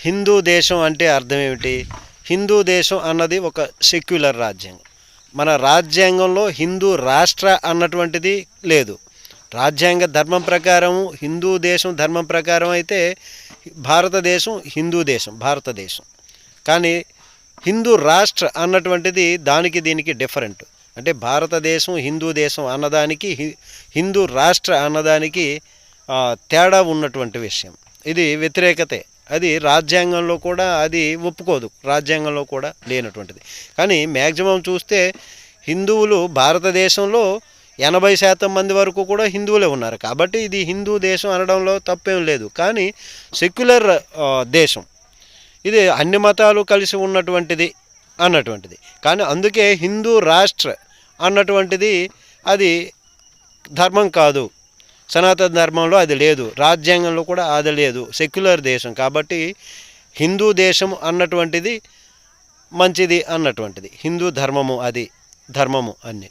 హిందూ దేశం అంటే అర్థం ఏమిటి? హిందూ దేశం అన్నది ఒక సెక్యులర్ రాజ్యాంగం. మన రాజ్యాంగంలో హిందూ రాష్ట్ర అన్నటువంటిది లేదు. రాజ్యాంగ ధర్మం ప్రకారం హిందూ దేశం ధర్మం ప్రకారం అయితే భారతదేశం హిందూ దేశం, భారతదేశం. కానీ హిందూ రాష్ట్ర అన్నటువంటిది దానికి దీనికి డిఫరెంట్. అంటే భారతదేశం హిందూ దేశం అన్నదానికి హిందూ రాష్ట్ర అన్నదానికి తేడా ఉన్నటువంటి విషయం. ఇది వ్యతిరేకతే. అది రాజ్యాంగంలో కూడా అది ఒప్పుకోదు, రాజ్యాంగంలో కూడా లేనటువంటిది. కానీ మ్యాక్సిమం చూస్తే హిందువులు భారతదేశంలో 80% మంది వరకు కూడా హిందువులే ఉన్నారు. కాబట్టి ఇది హిందూ దేశం అనడంలో తప్పేం లేదు. కానీ సెక్యులర్ దేశం, ఇది అన్ని మతాలు కలిసి ఉన్నటువంటిది అన్నటువంటిది. కానీ అందుకే హిందూ రాష్ట్ర అన్నటువంటిది అది ధర్మం కాదు. సనాతన ధర్మంలో అది లేదు, రాజ్యాంగంలో కూడా అది లేదు. సెక్యులర్ దేశం కాబట్టి హిందూ దేశం అన్నటువంటిది మంచిది అన్నటువంటిది. హిందూ ధర్మము అది ధర్మము అన్నీ.